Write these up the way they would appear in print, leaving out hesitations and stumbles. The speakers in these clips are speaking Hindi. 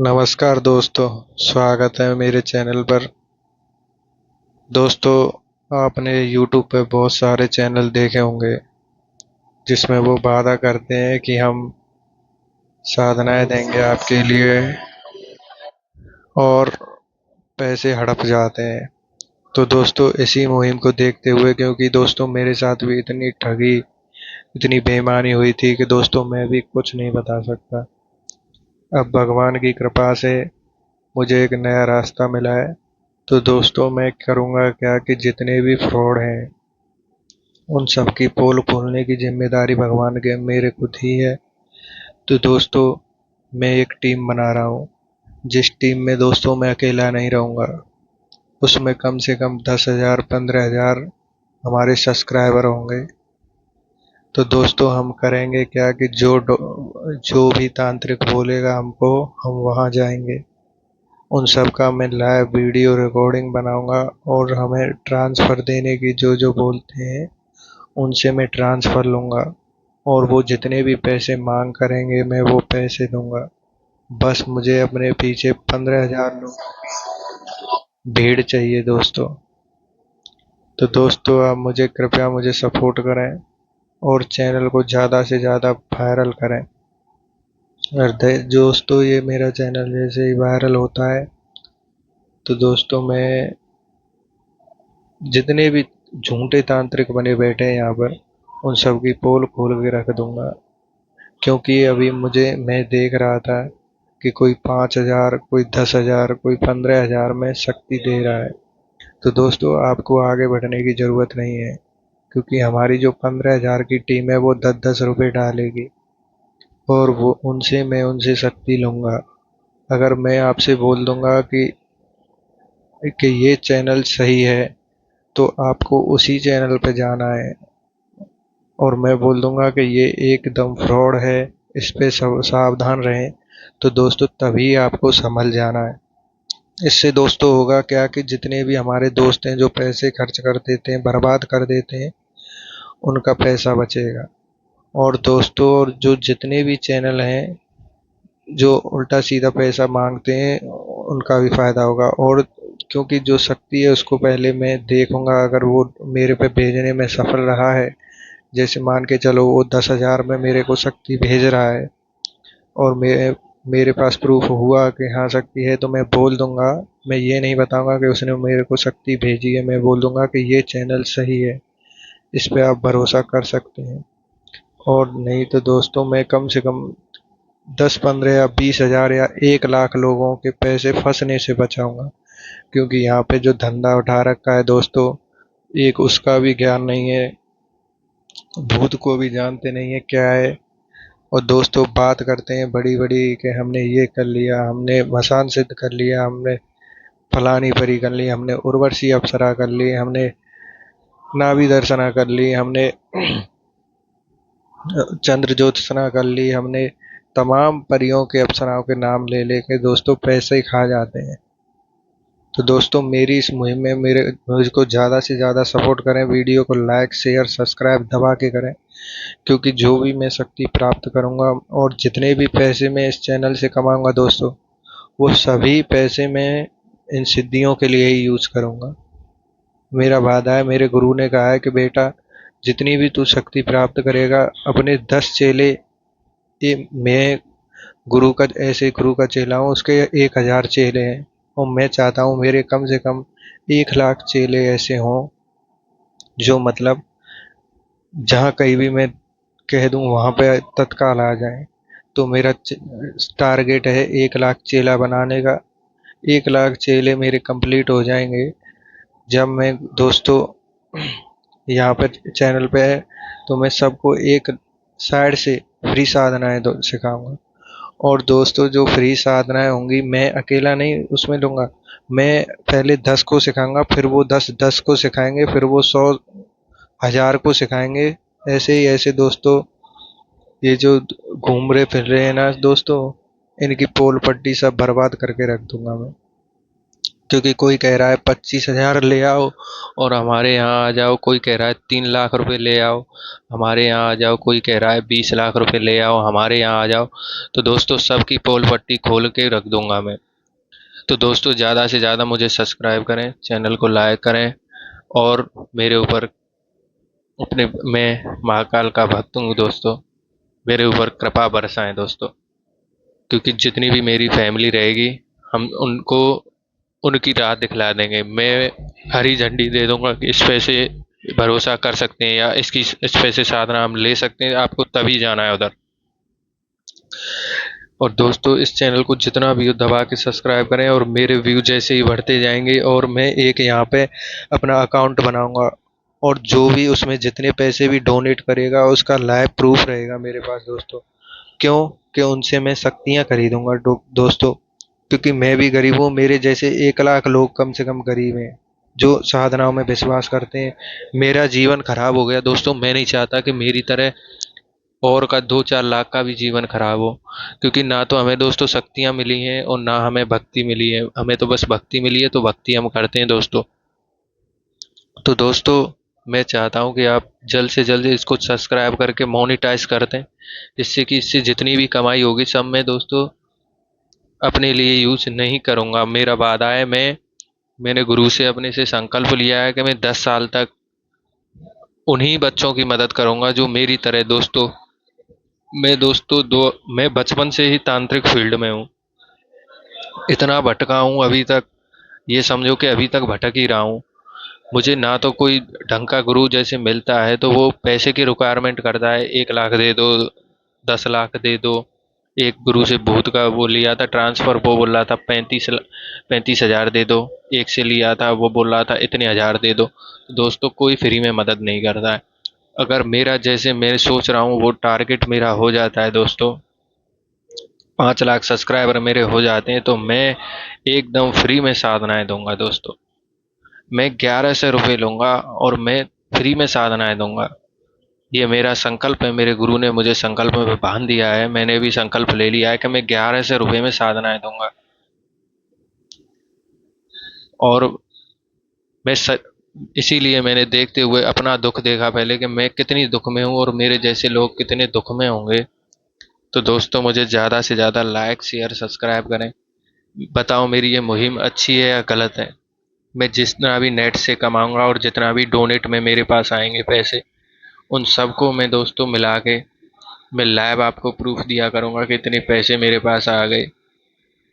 नमस्कार दोस्तों, स्वागत है मेरे चैनल पर। दोस्तों, आपने YouTube पे बहुत सारे चैनल देखे होंगे जिसमें वो वादा करते हैं कि हम साधनाएं देंगे आपके लिए और पैसे हड़प जाते हैं। तो दोस्तों, इसी मुहिम को देखते हुए, क्योंकि दोस्तों मेरे साथ भी इतनी ठगी, इतनी बेईमानी हुई थी कि दोस्तों मैं भी कुछ नहीं बता सकता। अब भगवान की कृपा से मुझे एक नया रास्ता मिला है। तो दोस्तों, मैं करूँगा क्या कि जितने भी फ्रॉड हैं उन सब की पोल खोलने की जिम्मेदारी भगवान के मेरे खुद ही है। तो दोस्तों, मैं एक टीम बना रहा हूँ, जिस टीम में दोस्तों मैं अकेला नहीं रहूँगा। उसमें कम से कम 10,000 15,000 हमारे सब्सक्राइबर होंगे। तो दोस्तों, हम करेंगे क्या कि जो भी तांत्रिक बोलेगा हमको, हम वहाँ जाएंगे। उन सब का मैं लाइव वीडियो रिकॉर्डिंग बनाऊंगा और हमें ट्रांसफ़र देने की जो जो बोलते हैं उनसे मैं ट्रांसफ़र लूँगा, और वो जितने भी पैसे मांग करेंगे मैं वो पैसे दूंगा। बस मुझे अपने पीछे 15,000 लोग भीड़ चाहिए दोस्तों। तो दोस्तों, आप मुझे कृपया मुझे सपोर्ट करें और चैनल को ज़्यादा से ज़्यादा वायरल करें। और दोस्तों, ये मेरा चैनल जैसे ही वायरल होता है तो दोस्तों मैं जितने भी झूठे तांत्रिक बने बैठे हैं यहाँ पर, उन सब की पोल खोल के रख दूंगा। क्योंकि अभी मैं देख रहा था कि कोई 5,000, कोई 10,000, कोई 15,000 में शक्ति दे रहा है। तो दोस्तों, आपको आगे बढ़ने की ज़रूरत नहीं है, क्योंकि हमारी जो 15,000 की टीम है वो 10-10 रुपये डालेगी और वो मैं उनसे शक्ति लूँगा। अगर मैं आपसे बोल दूंगा कि ये चैनल सही है तो आपको उसी चैनल पे जाना है, और मैं बोल दूंगा कि ये एकदम फ्रॉड है, इस पे सब सावधान रहें, तो दोस्तों तभी आपको संभल जाना है। इससे दोस्तों होगा क्या कि जितने भी हमारे दोस्त हैं जो पैसे खर्च कर देते हैं, बर्बाद कर देते हैं, उनका पैसा बचेगा। और दोस्तों, और जो जितने भी चैनल हैं जो उल्टा सीधा पैसा मांगते हैं, उनका भी फायदा होगा। और क्योंकि जो शक्ति है उसको पहले मैं देखूंगा, अगर वो मेरे पे भेजने में सफल रहा है, जैसे मान के चलो वो 10,000 में मेरे को शक्ति भेज रहा है और मेरे पास प्रूफ हुआ कि हाँ शक्ति है, तो मैं बोल दूंगा। मैं ये नहीं बताऊंगा कि उसने मेरे को शक्ति भेजी है, मैं बोल दूंगा कि ये चैनल सही है, इस पे आप भरोसा कर सकते हैं। और नहीं तो दोस्तों, मैं कम से कम 10-15 या 20,000 या 1 लाख लोगों के पैसे फंसने से बचाऊंगा। क्योंकि यहाँ पे जो धंधा उठा रखा है दोस्तों, एक उसका भी ज्ञान नहीं है, भूत को भी जानते नहीं है क्या है। और दोस्तों, बात करते हैं बड़ी बड़ी कि हमने ये कर लिया, हमने मसान सिद्ध कर लिया, हमने फलानी परी कर ली, हमने उर्वशी अप्सरा कर ली, हमने नाभि दर्शना कर ली, हमने चंद्र ज्योत्सना कर ली, हमने तमाम परियों के अप्सराओं के नाम ले लेके दोस्तों पैसे ही खा जाते हैं। तो दोस्तों, मेरी इस मुहिम में मुझको ज़्यादा से ज़्यादा सपोर्ट करें, वीडियो को लाइक शेयर सब्सक्राइब दबा के करें। क्योंकि जो भी मैं शक्ति प्राप्त करूंगा और जितने भी पैसे मैं इस चैनल से कमाऊंगा दोस्तों, वो सभी पैसे मैं इन सिद्धियों के लिए ही यूज करूंगा। मेरा वादा है, मेरे गुरु ने कहा है कि बेटा, जितनी भी तू शक्ति प्राप्त करेगा, अपने 10 चेले, मैं गुरु का ऐसे गुरु का चेला हूँ, उसके 1,000 चेले हैं, और मैं चाहता हूँ मेरे कम से कम 1 लाख चेले ऐसे हों, जो मतलब जहाँ कहीं भी मैं कह दूं वहां पे तत्काल आ जाएं। तो मेरा टारगेट है 1 लाख चेला बनाने का। 1 लाख चेले मेरे कंप्लीट हो जाएंगे जब मैं दोस्तों यहाँ पर चैनल पे है, तो मैं सबको एक साइड से फ्री साधनाएं सिखाऊंगा। और दोस्तों, जो फ्री साधनाएं होंगी मैं अकेला नहीं उसमें लूंगा। मैं पहले 10 को सिखाऊंगा, फिर वो 10 10 को सिखाएंगे, फिर वो 100 1000 को सिखाएंगे। ऐसे ही ऐसे दोस्तों, ये जो घूम रहे फिर रहे हैं ना दोस्तों, इनकी पोल पट्टी सब बर्बाद करके रख दूंगा मैं। क्योंकि कोई कह रहा है 25,000 ले आओ और हमारे यहाँ आ जाओ, कोई कह रहा है 3 लाख रुपए ले आओ हमारे यहाँ आ जाओ, कोई कह रहा है 20 लाख रुपए ले आओ हमारे यहाँ आ जाओ। तो दोस्तों सबकी पोल पट्टी खोल के रख दूंगा मैं। तो दोस्तों ज़्यादा से ज़्यादा मुझे सब्सक्राइब करें, चैनल को लाइक करें और मेरे ऊपर अपने मैं महाकाल का भक्त हूँ दोस्तों, मेरे ऊपर कृपा बरसाएं दोस्तों। क्योंकि जितनी भी मेरी फैमिली रहेगी हम उनको उनकी राह दिखला देंगे। मैं हरी झंडी दे दूंगा कि इस पे से भरोसा कर सकते हैं या इस पे से साधना हम ले सकते हैं, आपको तभी जाना है उधर। और दोस्तों इस चैनल को जितना भी हो दबा के सब्सक्राइब करें और मेरे व्यू जैसे ही बढ़ते जाएंगे और मैं एक यहाँ पे अपना अकाउंट बनाऊंगा और जो भी उसमें जितने पैसे भी डोनेट करेगा उसका लाइव प्रूफ रहेगा मेरे पास दोस्तों। क्यों? कि उनसे मैं शक्तियाँ खरीदूंगा दोस्तों। क्योंकि मैं भी गरीब हूँ, मेरे जैसे 1 लाख लोग कम से कम गरीब हैं जो साधनाओं में विश्वास करते हैं। मेरा जीवन खराब हो गया दोस्तों, मैं नहीं चाहता कि मेरी तरह और का 2-4 लाख का भी जीवन खराब हो। क्योंकि ना तो हमें दोस्तों शक्तियाँ मिली हैं और ना हमें भक्ति मिली है, हमें तो बस भक्ति मिली है तो भक्ति हम करते हैं दोस्तों। तो दोस्तों मैं चाहता हूँ कि आप जल्द से जल्द इसको सब्सक्राइब करके मोनेटाइज कर दें, जिससे कि इससे जितनी भी कमाई होगी सब मैं दोस्तों अपने लिए यूज नहीं करूँगा। मेरा वादा है, मैंने गुरु से अपने से संकल्प लिया है कि मैं 10 साल तक उन्हीं बच्चों की मदद करूँगा जो मेरी तरह दोस्तों। मैं बचपन से ही तांत्रिक फील्ड में हूँ, इतना भटका हूँ अभी तक, ये समझो कि अभी तक भटक ही रहा हूँ। मुझे ना तो कोई ढंग का गुरु जैसे मिलता है तो वो पैसे की रिक्वायरमेंट करता है, 1 लाख दे दो, 10 लाख दे दो। एक गुरु से भूत का वो लिया था ट्रांसफर, वो बोल रहा था 35,000 दे दो। एक से लिया था वो बोल रहा था इतने हजार दे दो। दोस्तों कोई फ्री में मदद नहीं करता है। अगर मेरा जैसे मैं सोच रहा हूँ वो टारगेट मेरा हो जाता है दोस्तों, 5 लाख सब्सक्राइबर मेरे हो जाते हैं तो मैं एकदम फ्री में साधनाएं दूंगा दोस्तों। मैं 1100 रुपये लूंगा और मैं फ्री में साधनाएं दूंगा। ये मेरा संकल्प है, मेरे गुरु ने मुझे संकल्प में बांध दिया है, मैंने भी संकल्प ले लिया है कि मैं 1100 रुपये में साधनाएं दूंगा। और मैं स... इसीलिए मैंने देखते हुए अपना दुख देखा पहले कि मैं कितनी दुख में हूँ और मेरे जैसे लोग कितने दुख में होंगे। तो दोस्तों मुझे ज़्यादा से ज़्यादा लाइक शेयर सब्सक्राइब करें। बताओ मेरी ये मुहिम अच्छी है या गलत है? मैं जितना भी नेट से कमाऊंगा और जितना भी डोनेट में मेरे पास आएंगे पैसे, उन सबको मैं दोस्तों मिला के मैं लाइव आपको प्रूफ दिया करूंगा कि इतने पैसे मेरे पास आ गए।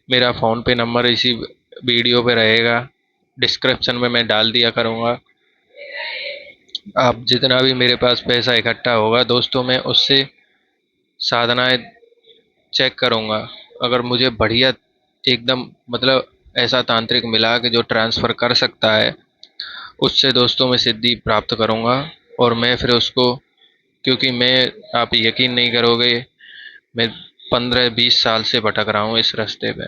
मेरा फ़ोन पे नंबर इसी वीडियो पे रहेगा, डिस्क्रिप्शन में मैं डाल दिया करूंगा। आप जितना भी मेरे पास पैसा इकट्ठा होगा दोस्तों मैं उससे साधनाएं चेक करूंगा। अगर मुझे बढ़िया एकदम मतलब ऐसा तांत्रिक मिला कि जो ट्रांसफ़र कर सकता है, उससे दोस्तों मैं सिद्धि प्राप्त करूंगा। और मैं फिर उसको, क्योंकि मैं, आप यकीन नहीं करोगे, मैं 15-20 साल से भटक रहा हूँ इस रास्ते पे।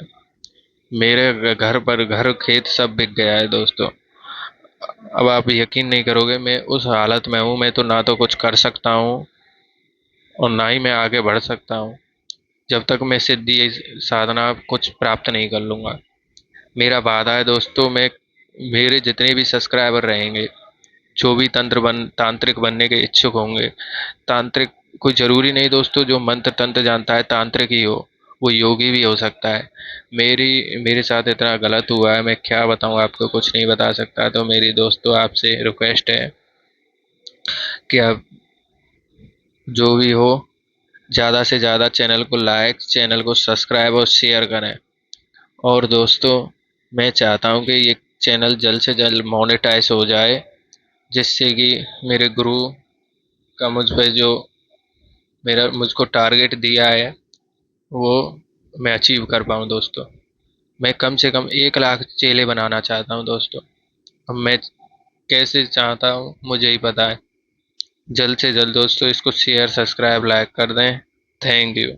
मेरे घर पर घर खेत सब बिक गया है दोस्तों। अब आप यकीन नहीं करोगे मैं उस हालत में हूँ, मैं तो ना तो कुछ कर सकता हूँ और ना ही मैं आगे बढ़ सकता हूँ जब तक मैं सिद्धि साधना कुछ प्राप्त नहीं कर लूँगा। मेरा वादा है दोस्तों, मैं मेरे जितने भी सब्सक्राइबर रहेंगे, जो भी तांत्रिक बनने के इच्छुक होंगे, तांत्रिक कोई ज़रूरी नहीं दोस्तों जो मंत्र तंत्र जानता है तांत्रिक ही हो, वो योगी भी हो सकता है। मेरे साथ इतना गलत हुआ है, मैं क्या बताऊँ आपको, कुछ नहीं बता सकता। तो मेरी दोस्तों आपसे रिक्वेस्ट है कि आप जो भी हो ज़्यादा से ज़्यादा चैनल को लाइक, चैनल को सब्सक्राइब और शेयर करें। और दोस्तों मैं चाहता हूँ कि ये चैनल जल्द से जल्द मोनेटाइज हो जाए, जिससे कि मेरे गुरु का मुझ पे जो मेरा मुझको टारगेट दिया है वो मैं अचीव कर पाऊँ दोस्तों। मैं कम से कम 1 लाख चेले बनाना चाहता हूँ दोस्तों। अब मैं कैसे चाहता हूँ मुझे ही पता है। जल्द से जल्द दोस्तों इसको शेयर सब्सक्राइब लाइक कर दें। Thank you.